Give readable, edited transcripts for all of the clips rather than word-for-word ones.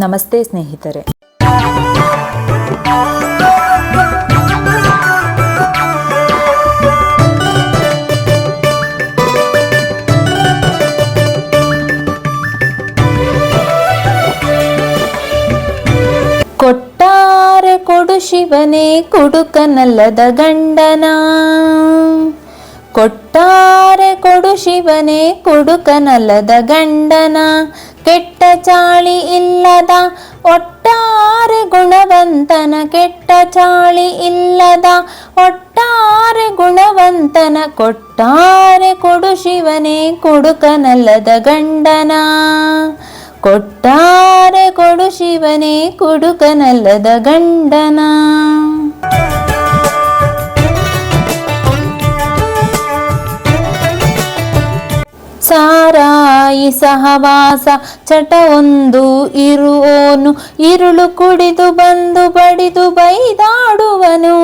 ನಮಸ್ತೆ ಸ್ನೇಹಿತರೆ. ಕೊಟ್ಟಾರೆ ಕೊಡು ಶಿವನೇ ಕುಡುಕನಲ್ಲದ ಗಂಡನ, ಕೊಟ್ಟಾರೆ ಕೊಡು ಶಿವನೇ ಕುಡುಕನಲ್ಲದ ಗಂಡನ, ಕೆಟ್ಟ ಚಾಳಿ ಇಲ್ಲದ ಒಟ್ಟಾರೆ ಗುಣವಂತನ, ಕೆಟ್ಟ ಚಾಳಿ ಇಲ್ಲದ ಒಟ್ಟಾರೆ ಗುಣವಂತನ, ಕೊಟ್ಟಾರೆ ಕೊಡು ಶಿವನೇ ಕುಡುಕನಲ್ಲದ ಗಂಡನ, ಕೊಟ್ಟಾರೆ ಕೊಡು ಶಿವನೇ ಕುಡುಕನಲ್ಲದ ಗಂಡನ. ಸಾರಾಯಿ ಸಹವಾಸ ಚಟ ಒಂದು ಇರುವೋನು, ಇರುಳು ಕುಡಿದು ಬಂದು ಬಡಿದು ಬೈದಾಡುವನು.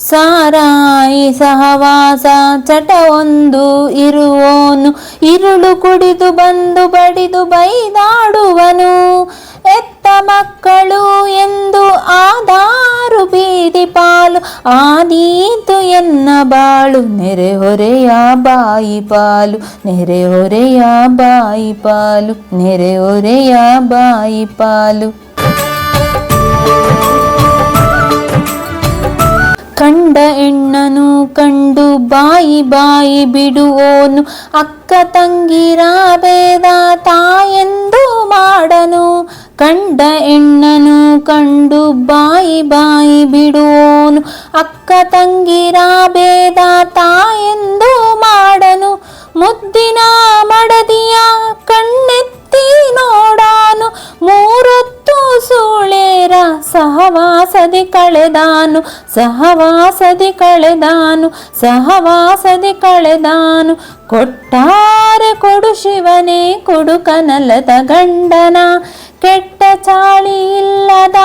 ಸಾರಾಯಿ ಸಹವಾಸ ಚಟ ಒಂದು ಇರುವೋನು, ಇರುಳು ಕುಡಿದು ಬಂದು ಬಡಿದು ಬೈದಾಡುವನು. ಎತ್ತ ಮಕ್ಕಳು ಎಂದು ಆದಾರು ಬೀದಿ ಪಾಲು, ಆದೀತು ಎನ್ನ ಬಾಳು ನೆರೆಹೊರೆಯ ಬಾಯಿ ಪಾಲು, ನೆರೆಹೊರೆಯ ಬಾಯಿ ಪಾಲು, ನೆರೆಹೊರೆಯ ಬಾಯಿ ಪಾಲು. ಕಂಡ ಹೆಣ್ಣನು ಕಂಡು ಬಾಯಿ ಬಾಯಿ ಬಿಡುವೋನು, ಅಕ್ಕ ತಂಗಿರ ಭೇದ ತಾಯೆಂದು ಮಾಡನು. ಕಂಡ ಹೆಣ್ಣನು ಕಂಡು ಬಾಯಿ ಬಾಯಿ ಬಿಡುವೋನು, ಅಕ್ಕ ತಂಗಿರ ಭೇದ ತಾಯೆಂದು ಮಾಡನು. ಮುದ್ದಿನ ಮಡದಿಯ ಕಣ್ಣೆತ್ತಿ ನೋಡಾನು, ಮೂರೊತ್ತು ಸೂಳೇರ ಸಹವಾಸದಿ ಕಳೆದಾನು, ಸಹವಾಸದಿ ಕಳೆದಾನು, ಸಹವಾಸದಿ ಕಳೆದಾನು. ಕೊಟ್ಟಾರೆ ಕೊಡು ಶಿವನೇ ಕುಡುಕನಲ್ಲದ ಗಂಡನ, ಕೆಟ್ಟ ಚಾಳಿ ಇಲ್ಲದ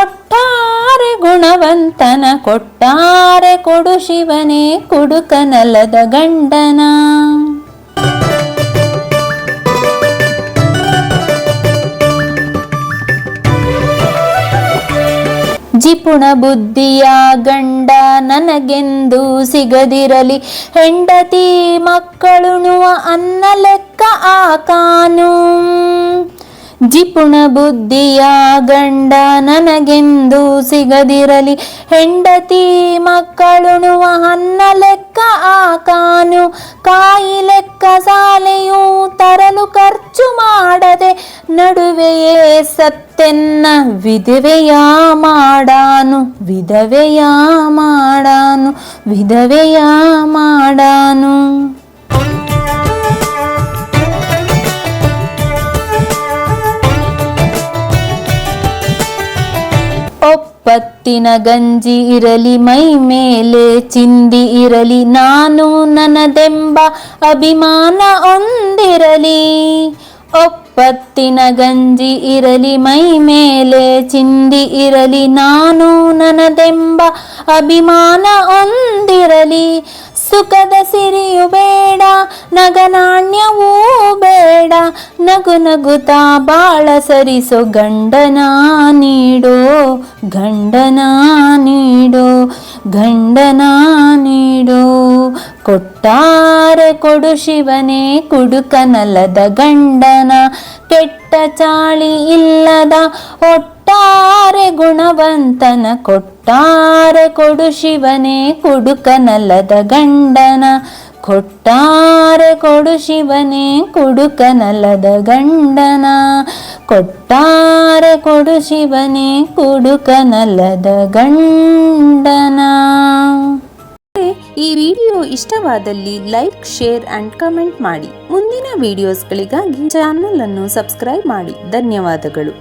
ಒಟ್ಟಾರೆ ಗುಣವಂತನ, ಕೊಟ್ಟಾರೆ ಕೊಡು ಶಿವನೇ ಕುಡುಕನಲ್ಲದ ಗಂಡನ. ಜಿಪುಣ ಬುದ್ಧಿಯ ಗಂಡ ನನಗೆಂದು ಸಿಗದಿರಲಿ, ಹೆಂಡತಿ ಮಕ್ಕಳುಣುವ ಅನ್ನ ಲೆಕ್ಕ ಆಕಾನು. ಜಿಪುಣ ಬುದ್ಧಿಯ ಗಂಡ ನನಗೆಂದು ಸಿಗದಿರಲಿ, ಹೆಂಡತಿ ಮಕ್ಕಳುಣುವ ಅನ್ನ ಲೆಕ್ಕ ಆಕಾನು. ಕಾಯಿ ಲೆಕ್ಕ ಸಾಲೆಯೂ ತರಲು ಖರ್ಚು ಮಾಡದೆ, ನಡುವೆಯೇ ಸತ್ತೆನ್ನ ವಿಧವೆಯ ಮಾಡಾನು, ವಿಧವೆಯ ಮಾಡಾನು, ವಿಧವೆಯ ಮಾಡಾನು. ಒಪ್ಪತ್ತಿನ ಗಂಜಿ ಇರಲಿ ಮೈ ಮೇಲೆ ಚಿಂದಿ ಇರಲಿ, ನಾನು ನನ್ನದೆಂಬ ಅಭಿಮಾನ ಹೊಂದಿರಲಿ. ಒಪ್ಪತ್ತಿನ ಗಂಜಿ ಇರಲಿ ಮೈ ಮೇಲೆ ಚಿಂದಿ ಇರಲಿ, ನಾನು ನನ್ನದೆಂಬ ಅಭಿಮಾನ ಹೊಂದಿರಲಿ. ಸುಖದ ಸಿರಿಯು ಬೇಡ ನಗನಾಣ್ಯವೂ ಬೇಡ, ನಗು ನಗುತ್ತಾ ಬಾಳ ಸರಿಸೋ ಗಂಡನ ನೀಡೋ, ಗಂಡನ ನೀಡೋ, ಗಂಡನ ನೀಡೋ. ಕೊಟ್ಟಾರೆ ಕೊಡು ಶಿವನೇ ಕುಡುಕನಲ್ಲದ ಗಂಡನ, ಕೆಟ್ಟ ಚಾಳಿ ಇಲ್ಲದ ಒಟ್ಟಾರೆ ಗುಣವಂತನ, ಕೊಟ್ಟಾರೆ ಕೊಡು ಶಿವನೇ ಕುಡುಕನಲ್ಲದ ಗಂಡನ, ಕೊಟ್ಟಾರೆ ಕೊಡು ಶಿವನೇ ಕುಡುಕನಲ್ಲದ ಗಂಡನ, ಕೊಟ್ಟಾರೆ ಕೊಡು ಶಿವನೇ ಕುಡುಕನಲ್ಲದ ಗಂಡನ. ಈ ವಿಡಿಯೋ ಇಷ್ಟವಾದಲ್ಲಿ ಲೈಕ್, ಶೇರ್ ಅಂಡ್ ಕಮೆಂಟ್ ಮಾಡಿ. ಮುಂದಿನ ವಿಡಿಯೋಸ್ಗಳಿಗಾಗಿ ಚಾನಲ್ ಅನ್ನು ಸಬ್ಸ್ಕ್ರೈಬ್ ಮಾಡಿ. ಧನ್ಯವಾದಗಳು.